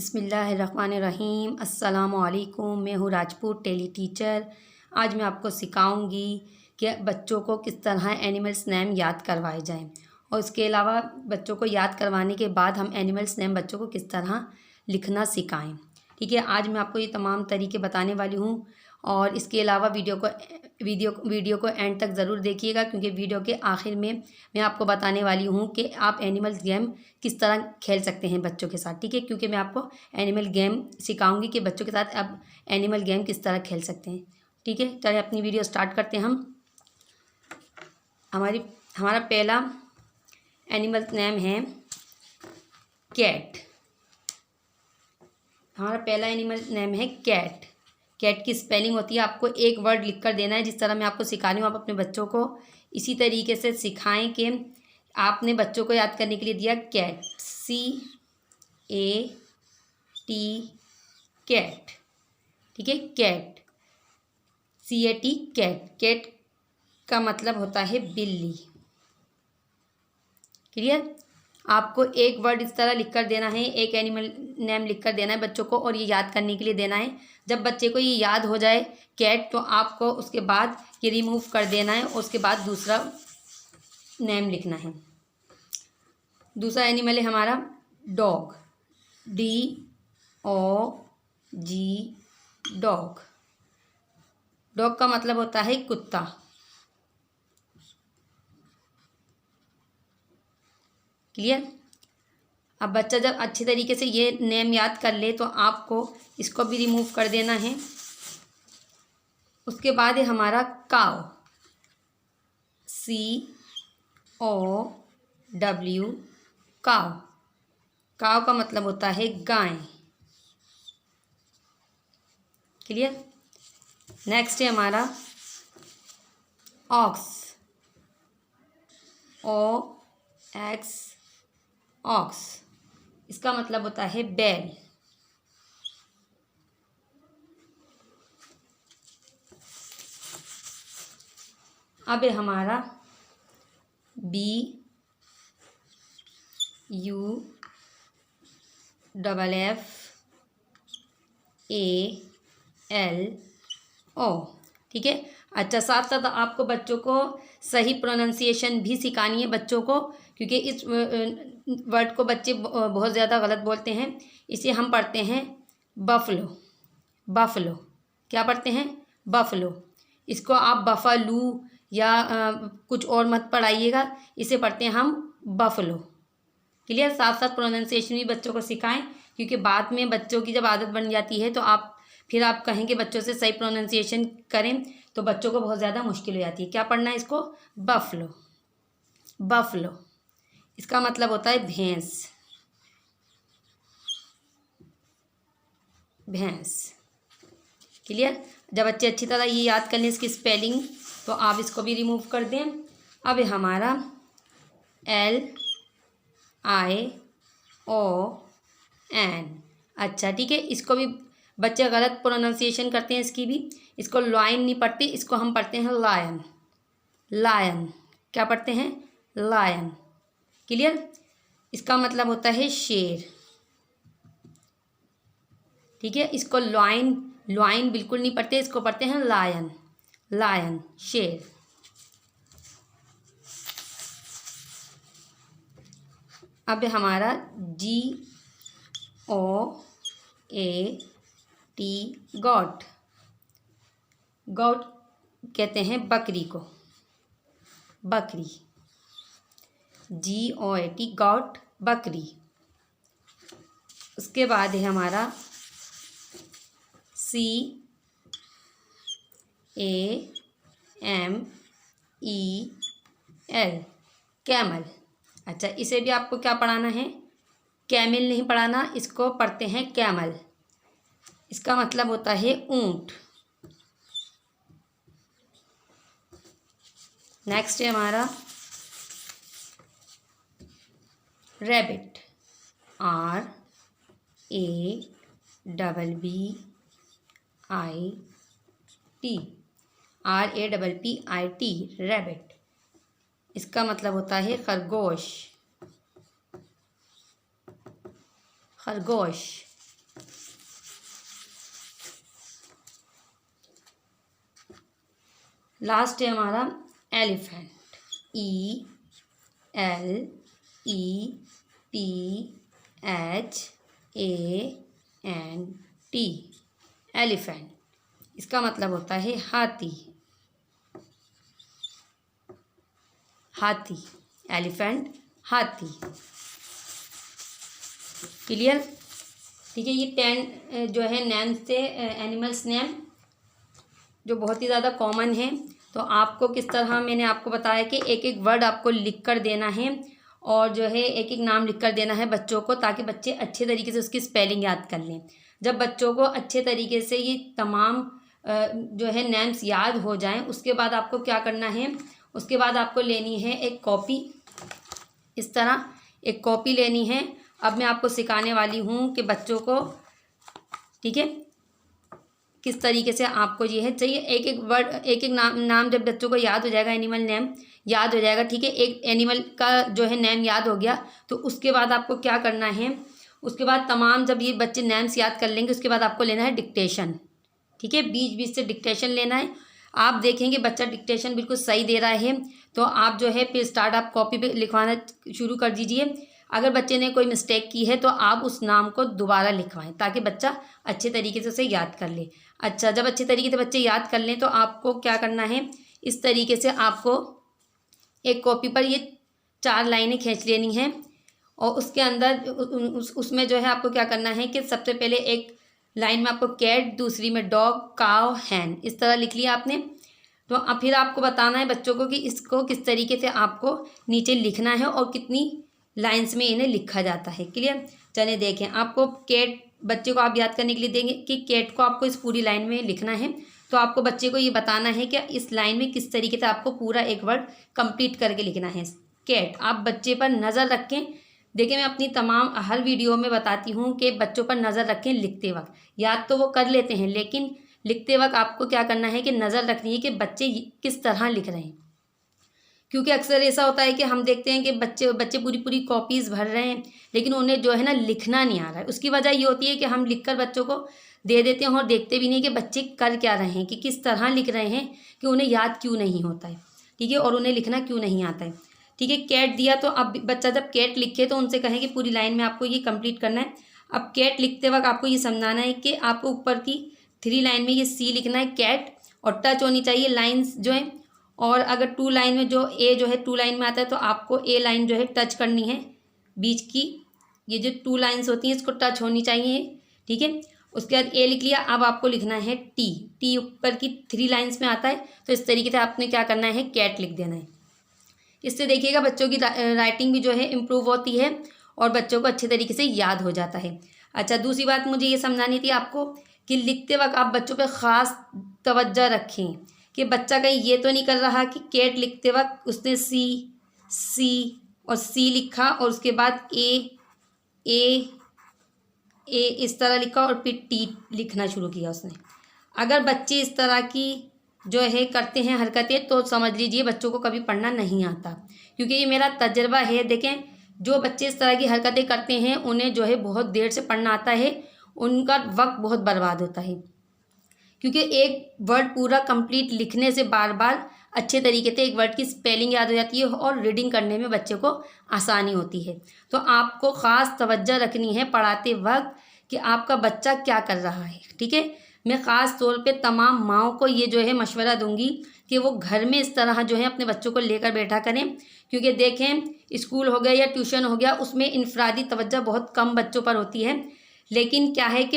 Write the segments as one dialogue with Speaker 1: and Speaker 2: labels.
Speaker 1: बिस्मिल्लाहिर्रहमानिर्रहीम। अस्सलामुअलैकुम। मैं हूँ राजपूत टेली टीचर। आज मैं आपको सिखाऊंगी कि बच्चों को किस तरह एनिमल्स नेम याद करवाए जाएं और इसके अलावा बच्चों को याद करवाने के बाद हम एनिमल्स नेम बच्चों को किस तरह लिखना सिखाएं। ठीक है, आज मैं आपको ये तमाम तरीके बताने वाली हूँ और इसके अलावा वीडियो को एंड तक ज़रूर देखिएगा, क्योंकि वीडियो के आखिर में मैं आपको बताने वाली हूँ कि आप एनिमल्स गेम किस तरह खेल सकते हैं बच्चों के साथ। ठीक है, क्योंकि मैं आपको एनिमल गेम सिखाऊंगी कि बच्चों के साथ अब एनिमल गेम किस तरह खेल सकते हैं। ठीक है, चलिए अपनी वीडियो स्टार्ट करते हैं। हमारा पहला एनिमल नेम है कैट। हमारा पहला एनिमल नेम है कैट। कैट की स्पेलिंग होती है, आपको एक वर्ड लिख कर देना है। जिस तरह मैं आपको सिखा रही हूँ, आप अपने बच्चों को इसी तरीके से सिखाएं कि आपने बच्चों को याद करने के लिए दिया कैट, CAT, कैट। ठीक है, कैट, CAT, कैट। कैट का मतलब होता है बिल्ली। क्लियर? आपको एक वर्ड इस तरह लिख कर देना है, एक एनिमल नेम लिख कर देना है बच्चों को और ये याद करने के लिए देना है। जब बच्चे को ये याद हो जाए कैट, तो आपको उसके बाद ये रिमूव कर देना है और उसके बाद दूसरा नेम लिखना है। दूसरा एनिमल है हमारा डॉग, DOG, डॉग। डॉग का मतलब होता है कुत्ता। क्लियर? अब बच्चा जब अच्छे तरीके से ये नेम याद कर ले तो आपको इसको भी रिमूव कर देना है। उसके बाद है हमारा काव, COW, काव। काव का मतलब होता है गाय। क्लियर? नेक्स्ट है हमारा ऑक्स, OX, ऑक्स। इसका मतलब होता है बैल। अब है हमारा BUFFALO। ठीक है। अच्छा, साथ साथ आपको बच्चों को सही प्रोनाउंसिएशन भी सिखानी है बच्चों को, क्योंकि इस वर्ड को बच्चे बहुत ज़्यादा गलत बोलते हैं। इसे हम पढ़ते हैं बफलो। बफलो क्या पढ़ते हैं? बफलो। इसको आप बफालू या कुछ और मत पढ़ाइएगा, इसे पढ़ते हैं हम बफलो। क्लियर? साथ साथ प्रोनाउंसिएशन भी बच्चों को सिखाएं, क्योंकि बाद में बच्चों की जब आदत बन जाती है तो आप कहेंगे बच्चों से सही प्रोनाउंसिएशन करें, तो बच्चों को बहुत ज़्यादा मुश्किल हो जाती है। क्या पढ़ना है इसको? बफलो। बफलो इसका मतलब होता है भैंस। भैंस। क्लियर? जब बच्चे अच्छी तरह ये याद कर लें इसकी स्पेलिंग, तो आप इसको भी रिमूव कर दें। अब है हमारा LION। अच्छा, ठीक है, इसको भी बच्चे गलत प्रोनाउंसिएशन करते हैं इसकी भी। इसको लॉयन नहीं पढ़ते, इसको हम पढ़ते हैं लायन। लायन। क्या पढ़ते हैं? लायन। क्लियर? इसका मतलब होता है शेर। ठीक है, इसको लॉयन बिल्कुल नहीं पढ़ते, इसको पढ़ते हैं लायन। लायन, शेर। अब हमारा GOAT, गॉट। गॉट कहते हैं बकरी को। बकरी, GOAT, गॉट, बकरी। उसके बाद है हमारा CAMEL, कैमल। अच्छा, इसे भी आपको क्या पढ़ाना है? कैमल नहीं पढ़ाना, इसको पढ़ते हैं कैमल। इसका मतलब होता है ऊंट। नेक्स्ट है हमारा रैबिट, RABBIT, रैबिट। इसका मतलब होता है खरगोश। खरगोश। लास्ट है हमारा एलिफेंट, ELEPHANT, एलिफेंट। इसका मतलब होता है हाथी, हाथी, एलिफेंट हाथी। क्लियर? ठीक है, ये 10 जो है नेम्स थे, एनिमल्स नेम, जो बहुत ही ज़्यादा कॉमन है। तो आपको किस तरह, मैंने आपको बताया कि एक एक वर्ड आपको लिख कर देना है और जो है एक एक नाम लिख कर देना है बच्चों को, ताकि बच्चे अच्छे तरीके से उसकी स्पेलिंग याद कर लें। जब बच्चों को अच्छे तरीके से ये तमाम जो है नेम्स याद हो जाएं, उसके बाद आपको क्या करना है, उसके बाद आपको लेनी है एक कॉपी, इस तरह एक कॉपी लेनी है। अब मैं आपको सिखाने वाली हूँ कि बच्चों को, ठीक है, किस तरीके से आपको ये है चाहिए, एक एक वर्ड, एक एक नाम जब बच्चों को याद हो जाएगा, एनिमल नेम याद हो जाएगा, ठीक है, एक एनिमल का जो है नेम याद हो गया, तो उसके बाद आपको क्या करना है, उसके बाद तमाम जब ये बच्चे नेम्स याद कर लेंगे, उसके बाद आपको लेना है डिक्टेशन। ठीक है, बीच बीच से डिक्टेशन लेना है। आप देखेंगे बच्चा डिक्टेशन बिल्कुल सही दे रहा है, तो आप जो है फिर स्टार्ट आप कॉपी पे लिखवाना शुरू कर दीजिए। अगर बच्चे ने कोई मिस्टेक की है तो आप उस नाम को दोबारा लिखवाएं, ताकि बच्चा अच्छे तरीके से उसे याद कर ले। अच्छा, जब अच्छे तरीके से बच्चे याद कर लें तो आपको क्या करना है, इस तरीके से आपको एक कॉपी पर ये 4 लाइनें खींच लेनी हैं और उसके अंदर उसमें जो है आपको क्या करना है कि सबसे पहले एक लाइन में आपको कैट, दूसरी में डॉग, काव, हैन, इस तरह लिख लिया आपने। तो अब फिर आपको बताना है बच्चों को कि इसको किस तरीके से आपको नीचे लिखना है और कितनी लाइंस में इन्हें लिखा जाता है। क्लियर? चलिए देखें, आपको कैट बच्चे को आप याद करने के लिए देंगे कि कैट को आपको इस पूरी लाइन में लिखना है। तो आपको बच्चे को ये बताना है कि इस लाइन में किस तरीके से आपको पूरा एक वर्ड कंप्लीट करके लिखना है। कैट, आप बच्चे पर नज़र रखें। देखिए, मैं अपनी तमाम हर वीडियो में बताती हूँ कि बच्चों पर नज़र रखें लिखते वक्त। याद तो वो कर लेते हैं, लेकिन लिखते वक्त आपको क्या करना है कि नज़र रखनी है कि बच्चे किस तरह लिख रहे हैं। क्योंकि अक्सर ऐसा होता है कि हम देखते हैं कि बच्चे पूरी पूरी कॉपीज़ भर रहे हैं, लेकिन उन्हें जो है ना लिखना नहीं आ रहा है। उसकी वजह ये होती है कि हम लिखकर बच्चों को दे देते हैं और देखते भी नहीं कि बच्चे कर क्या रहे हैं, कि किस तरह लिख रहे हैं, कि उन्हें याद क्यों नहीं होता है, ठीक है, और उन्हें लिखना क्यों नहीं आता है। ठीक है, कैट दिया तो अब बच्चा जब कैट लिखे तो उनसे कहें कि पूरी लाइन में आपको ये कंप्लीट करना है। अब कैट लिखते वक्त आपको ये समझाना है कि आपको ऊपर की 3 लाइन में ये सी लिखना है कैट, और टच होनी चाहिए लाइन्स जो है। और अगर 2 लाइन में जो ए जो है 2 लाइन में आता है तो आपको ए लाइन जो है टच करनी है, बीच की ये जो 2 लाइन्स होती हैं इसको टच होनी चाहिए। ठीक है, उसके बाद ए लिख लिया। अब आपको लिखना है टी ऊपर की 3 लाइन्स में आता है, तो इस तरीके से आपने क्या करना है, कैट लिख देना है। इससे देखिएगा बच्चों की राइटिंग भी जो है इम्प्रूव होती है और बच्चों को अच्छे तरीके से याद हो जाता है। अच्छा, दूसरी बात मुझे ये समझानी थी आपको कि लिखते वक्त आप बच्चों पर ख़ास तवज्जो रखें कि बच्चा कहीं ये तो नहीं कर रहा कि कैट लिखते वक्त उसने सी और सी लिखा और उसके बाद ए इस तरह लिखा और फिर टी लिखना शुरू किया उसने। अगर बच्चे इस तरह की जो है करते हैं हरकतें, तो समझ लीजिए बच्चों को कभी पढ़ना नहीं आता, क्योंकि ये मेरा तजर्बा है। देखें, जो बच्चे इस तरह की हरकतें करते हैं उन्हें जो है बहुत देर से पढ़ना आता है, उनका वक्त बहुत बर्बाद होता है, क्योंकि एक वर्ड पूरा कंप्लीट लिखने से बार बार अच्छे तरीके से एक वर्ड की स्पेलिंग याद हो जाती है और रीडिंग करने में बच्चे को आसानी होती है। तो आपको ख़ास तवज्जो रखनी है पढ़ाते वक्त कि आपका बच्चा क्या कर रहा है। ठीक है, मैं ख़ास तौर पे तमाम माँओं को ये जो है मशवरा दूंगी कि वो घर में इस तरह जो है अपने बच्चों को लेकर बैठा करें, क्योंकि देखें स्कूल हो गया या ट्यूशन हो गया, उसमें इनफरादी तवज्जो बहुत कम बच्चों पर होती है। लेकिन क्या है कि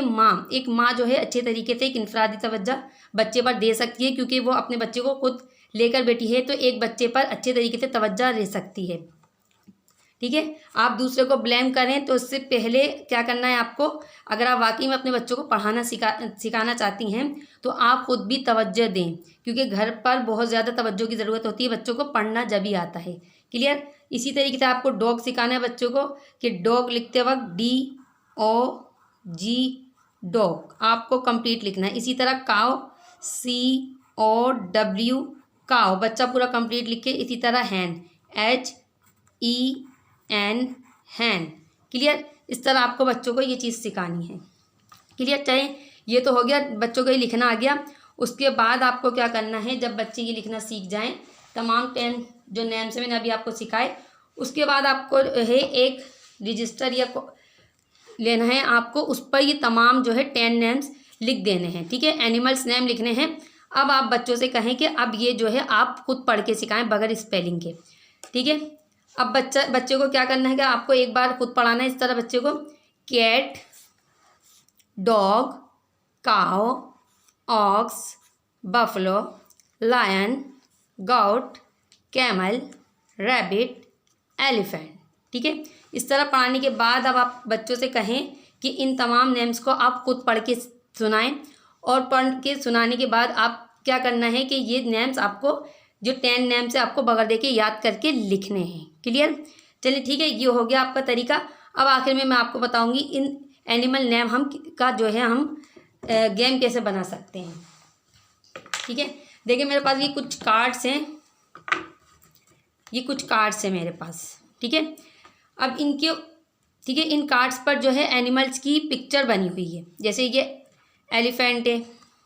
Speaker 1: एक माँ जो है अच्छे तरीके से एक इनफरादी तवज्जो बच्चे पर दे सकती है, क्योंकि वो अपने बच्चे को खुद लेकर बैठी है, तो एक बच्चे पर अच्छे तरीके से तवज्जो दे सकती है। ठीक है, आप दूसरे को ब्लेम करें तो उससे पहले क्या करना है आपको, अगर आप वाकई में अपने बच्चों को पढ़ाना सिखाना चाहती हैं तो आप खुद भी तवज्जो दें, क्योंकि घर पर बहुत ज़्यादा तवज्जो की ज़रूरत होती है, बच्चों को पढ़ना जब ही आता है। क्लियर? इसी तरीके से आपको डॉग सिखाना है बच्चों को कि डॉग लिखते वक्त DOG डॉग आपको कंप्लीट लिखना है। इसी तरह काव COW काव, बच्चा पूरा कंप्लीट लिखे। इसी तरह हैन HEN हैन। क्लियर? इस तरह आपको बच्चों को ये चीज़ सिखानी है। क्लियर। चाहे ये तो हो गया, बच्चों को ये लिखना आ गया। उसके बाद आपको क्या करना है, जब बच्चे ये लिखना सीख जाएं, तमाम 10 जो नेम्स मैंने अभी आपको सिखाए, उसके बाद आपको है एक रजिस्टर या लेना है आपको, उस पर ये तमाम जो है 10 नेम्स लिख देने हैं। ठीक है, एनिमल्स नेम लिखने हैं। अब आप बच्चों से कहें कि अब ये जो है आप खुद पढ़ के सिखाएं बगैर स्पेलिंग के। ठीक है, अब बच्चे को क्या करना है कि आपको एक बार खुद पढ़ाना है इस तरह बच्चे को। Cat, dog, cow, ox, buffalo, lion, goat, camel, rabbit, elephant. ठीक है, इस तरह पढ़ाने के बाद अब आप बच्चों से कहें कि इन तमाम नेम्स को आप खुद पढ़ के सुनाएं, और पढ़ के सुनाने के बाद आप क्या करना है कि ये नेम्स आपको जो 10 नेम्स है आपको बगैर देके याद करके लिखने हैं। क्लियर। चलिए ठीक है, ये हो गया आपका तरीका। अब आखिर में मैं आपको बताऊंगी इन एनिमल नेम हम का जो है हम गेम कैसे बना सकते हैं। ठीक है, देखिए मेरे पास ये कुछ कार्ड्स हैं, ये कुछ कार्ड्स हैं मेरे पास। ठीक है, अब इनके ठीक है, इन कार्ड्स पर जो है एनिमल्स की पिक्चर बनी हुई है। जैसे ये एलिफेंट है।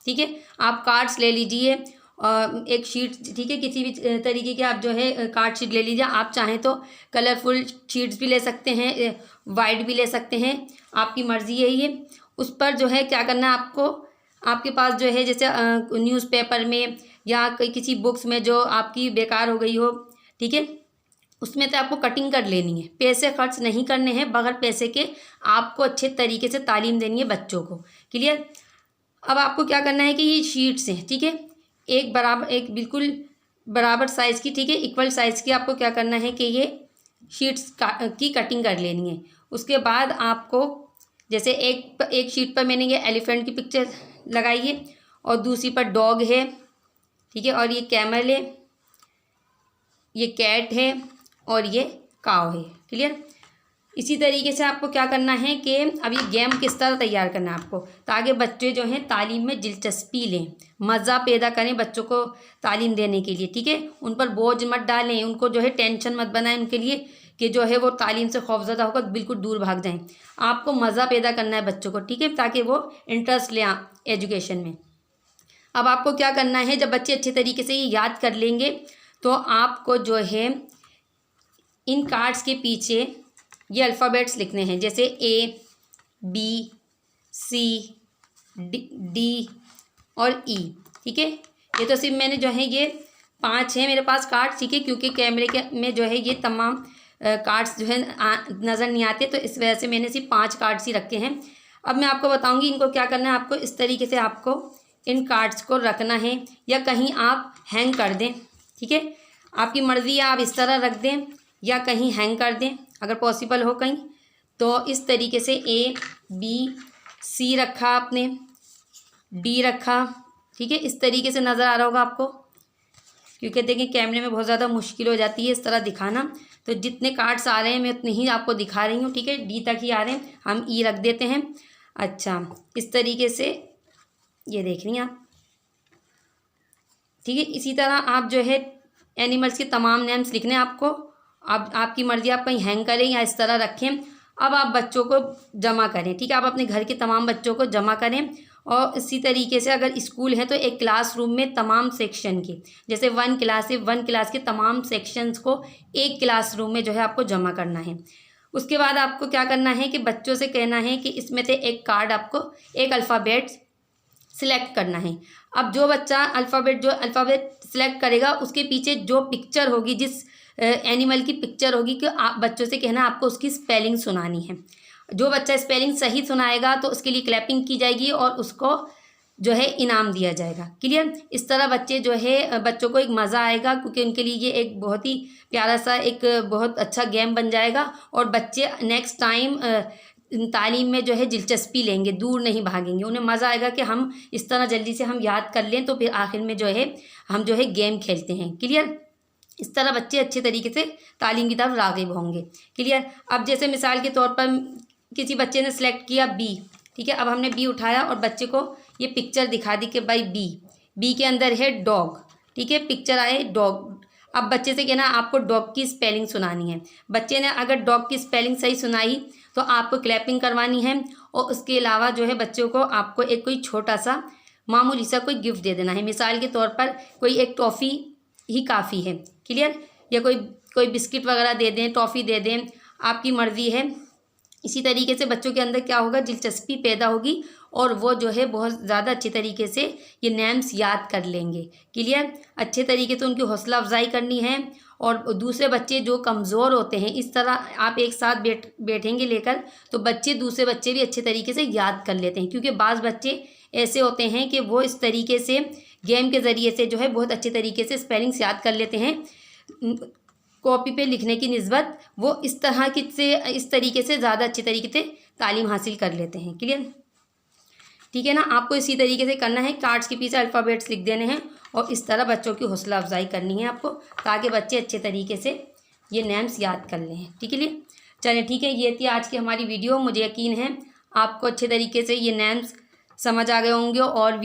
Speaker 1: ठीक है, आप कार्ड्स ले लीजिए, एक शीट, ठीक है, किसी भी तरीके के आप जो है कार्ड शीट ले लीजिए। आप चाहें तो कलरफुल शीट्स भी ले सकते हैं, वाइट भी ले सकते हैं, आपकी मर्ज़ी है ये। उस पर जो है क्या करना है आपको, आपके पास जो है जैसे न्यूज़पेपर में या किसी बुक्स में जो आपकी बेकार हो गई हो, ठीक है, उसमें तो आपको कटिंग कर लेनी है। पैसे खर्च नहीं करने हैं, बगैर पैसे के आपको अच्छे तरीके से तालीम देनी है बच्चों को। क्लियर। अब आपको क्या करना है कि ये शीट्स हैं, ठीक है, एक बिल्कुल बराबर साइज़ की, ठीक है, इक्वल साइज़ की आपको क्या करना है कि ये शीट्स की कटिंग कर लेनी है। उसके बाद आपको जैसे एक शीट पर मैंने ये एलिफेंट की पिक्चर लगाई है, और दूसरी पर डॉग है, ठीक है, और ये कैमल है, ये कैट है, और ये काव है। क्लियर। इसी तरीके से आपको क्या करना है कि अब ये गेम किस तरह तैयार करना है आपको, ताकि बच्चे जो हैं तालीम में दिलचस्पी लें, मज़ा पैदा करें बच्चों को तालीम देने के लिए। ठीक है, उन पर बोझ मत डालें, उनको जो है टेंशन मत बनाएं उनके लिए कि जो है वो तालीम से खौफज़दा होकर बिल्कुल दूर भाग जाएं। आपको मज़ा पैदा करना है बच्चों को, ठीक है, ताकि वो इंटरेस्ट लें एजुकेशन में। अब आपको क्या करना है, जब बच्चे अच्छे तरीके से ये याद कर लेंगे तो आपको जो है इन कार्ड्स के पीछे ये अल्फ़ाबेट्स लिखने हैं, जैसे ए, बी, सी, डी और ई। ठीक है, ये तो सिर्फ मैंने जो है ये 5 हैं मेरे पास कार्ड्स, ठीक है, क्योंकि कैमरे के में जो है ये तमाम कार्ड्स जो है नज़र नहीं आते, तो इस वजह से मैंने सिर्फ 5 कार्ड्स ही रखे हैं। अब मैं आपको बताऊंगी इनको क्या करना है। आपको इस तरीके से आपको इन कार्ड्स को रखना है, या कहीं आप हैंग कर दें। ठीक है, आपकी मर्ज़ी है, आप इस तरह रख दें या कहीं हैंग कर दें अगर पॉसिबल हो कहीं। तो इस तरीके से ए, बी, सी रखा आपने, डी रखा। ठीक है, इस तरीके से नज़र आ रहा होगा आपको, क्योंकि देखिए कैमरे में बहुत ज़्यादा मुश्किल हो जाती है इस तरह दिखाना। तो जितने कार्ड्स आ रहे हैं मैं उतने ही आपको दिखा रही हूँ। ठीक है, डी तक ही आ रहे हैं, हम ई रख देते हैं। अच्छा, इस तरीके से ये देख रही हैं आप। ठीक है, इसी तरह आप जो है एनिमल्स के तमाम नेम्स लिखने हैं आपको। अब आपकी मर्ज़ी, आप कहीं हैंग करें या इस तरह रखें। अब आप बच्चों को जमा करें। ठीक है, आप अपने घर के तमाम बच्चों को जमा करें, और इसी तरीके से अगर स्कूल है तो एक क्लासरूम में तमाम सेक्शन के, जैसे 1 क्लास है, 1 क्लास के तमाम सेक्शंस को एक क्लासरूम में जो है आपको जमा करना है। उसके बाद आपको क्या करना है कि बच्चों से कहना है कि इसमें से एक कार्ड आपको एक अल्फ़ाबेट सिलेक्ट करना है। अब जो बच्चा अल्फ़ाबेट सिलेक्ट करेगा उसके पीछे जो पिक्चर होगी, जिस एनिमल की पिक्चर होगी, कि आप बच्चों से कहना आपको उसकी स्पेलिंग सुनानी है। जो बच्चा स्पेलिंग सही सुनाएगा तो उसके लिए क्लैपिंग की जाएगी और उसको जो है इनाम दिया जाएगा। क्लियर। इस तरह बच्चे जो है बच्चों को एक मज़ा आएगा, क्योंकि उनके लिए ये एक बहुत ही प्यारा सा एक बहुत अच्छा गेम बन जाएगा, और बच्चे नेक्स्ट टाइम तालीम में जो है दिलचस्पी लेंगे, दूर नहीं भागेंगे। उन्हें मज़ा आएगा कि हम इस तरह जल्दी से हम याद कर लें, तो फिर आखिर में जो है हम जो है गेम खेलते हैं। क्लियर। इस तरह बच्चे अच्छे तरीके से तालीम की तरफ राग़िब होंगे। क्लियर। अब जैसे मिसाल के तौर पर किसी बच्चे ने सेलेक्ट किया बी, ठीक है, अब हमने बी उठाया और बच्चे को ये पिक्चर दिखा दी कि भाई बी के अंदर है डॉग। ठीक है, पिक्चर आए डॉग। अब बच्चे से कहना आपको डॉग की स्पेलिंग सुनानी है। बच्चे ने अगर डॉग की स्पेलिंग सही सुनाई तो आपको क्लैपिंग करवानी है और उसके अलावा जो है बच्चों को आपको एक कोई छोटा सा मामूली सा कोई गिफ्ट दे देना है। मिसाल के तौर पर कोई एक टॉफ़ी ही काफ़ी है, क्लियर, या कोई बिस्किट वगैरह दे दें, टॉफ़ी दे दें, आपकी मर्ज़ी है। इसी तरीके से बच्चों के अंदर क्या होगा, दिलचस्पी पैदा होगी और वो जो है बहुत ज़्यादा अच्छे तरीके से ये नेम्स याद कर लेंगे, क्लियर। अच्छे तरीके से उनकी हौसला अफजाई करनी है। और दूसरे बच्चे जो कमज़ोर होते हैं, इस तरह आप एक साथ बैठेंगे लेकर, तो बच्चे दूसरे बच्चे भी अच्छे तरीके से याद कर लेते हैं। क्योंकि बाज़ बच्चे ऐसे होते हैं कि वो इस तरीके से गेम के ज़रिए से जो है बहुत अच्छे तरीके से स्पेलिंग्स याद कर लेते हैं, कॉपी पे लिखने की निस्बत वो इस तरीके से ज़्यादा अच्छे तरीके से तालीम हासिल कर लेते हैं, क्लियर, ठीक है ना। आपको इसी तरीके से करना है, कार्ड्स के पीछे अल्फ़ाबेट्स लिख देने हैं और इस तरह बच्चों की हौसला अफजाई करनी है आपको, ताकि बच्चे अच्छे तरीके से ये नेम्स याद कर लें, ठीक है। चलिए ठीक है, ये थी आज की हमारी वीडियो। मुझे यकीन है आपको अच्छे तरीके से ये नेम्स समझ आ गए होंगे और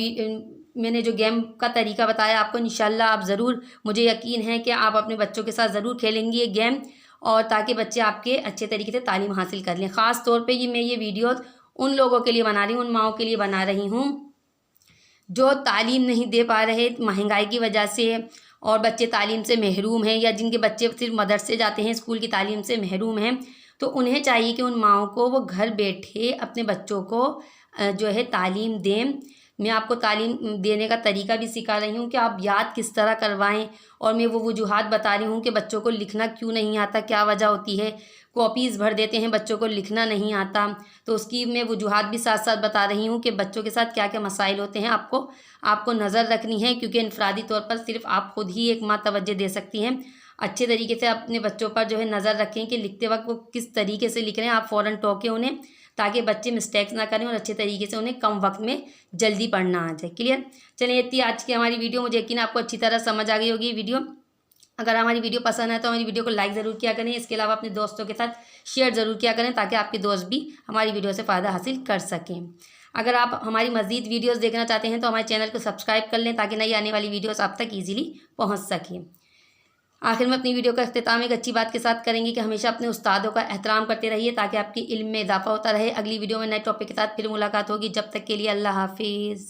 Speaker 1: मैंने जो गेम का तरीका बताया आपको, इंशाल्लाह आप ज़रूर, मुझे यकीन है कि आप अपने बच्चों के साथ ज़रूर खेलेंगे ये गेम, और ताकि बच्चे आपके अच्छे तरीके से तालीम हासिल कर लें। ख़ास तौर पे मैं ये वीडियो उन लोगों के लिए बना रही हूँ, उन माओं के लिए बना रही हूँ जो तालीम नहीं दे पा रहे महंगाई की वजह से, और बच्चे तालीम से महरूम हैं, या जिनके बच्चे सिर्फ मदरसे जाते हैं, स्कूल की तालीम से महरूम हैं। तो उन्हें चाहिए कि उन माओं को वो घर बैठे अपने बच्चों को जो है तालीम दें। मैं आपको तालीम देने का तरीका भी सिखा रही हूँ कि आप याद किस तरह करवाएं, और मैं वो वजूहात बता रही हूँ कि बच्चों को लिखना क्यों नहीं आता, क्या वजह होती है। कॉपीज़ भर देते हैं, बच्चों को लिखना नहीं आता, तो उसकी मैं वजूहात भी साथ साथ बता रही हूँ कि बच्चों के साथ क्या क्या मसाइल होते हैं। आपको नज़र रखनी है, क्योंकि इनफरादी तौर पर सिर्फ आप खुद ही एक माँ तवज्जो दे सकती हैं। अच्छे तरीके से अपने बच्चों पर जो है नज़र रखें कि लिखते वक्त वो किस तरीके से लिख रहे हैं। आप फ़ौरन टोकें उन्हें, ताकि बच्चे मिस्टेक्स ना करें और अच्छे तरीके से उन्हें कम वक्त में जल्दी पढ़ना आ जाए, क्लियर। चलिए इतनी आज की हमारी वीडियो, मुझे यकीन आपको अच्छी तरह समझ आ गई होगी वीडियो। अगर हमारी वीडियो पसंद है तो हमारी वीडियो को लाइक ज़रूर किया करें। इसके अलावा अपने दोस्तों के साथ शेयर ज़रूर किया करें, ताकि आपके दोस्त भी हमारी वीडियो से फ़ायदा हासिल कर सकें। अगर आप हमारी मज़ीद वीडियोज़ देखना चाहते हैं तो हमारे चैनल को सब्सक्राइब कर लें, ताकि नई आने वाली वीडियोज़ आप तक ईजीली पहुँच सकें। आखिर में अपनी वीडियो का अख्तिताम एक अच्छी बात के साथ करेंगे कि हमेशा अपने उस्तादों का एहतराम करते रहिए, ताकि आपकी इल्म में इजाफा होता रहे। अगली वीडियो में नए टॉपिक के साथ फिर मुलाकात होगी। जब तक के लिए अल्लाह हाफिज़।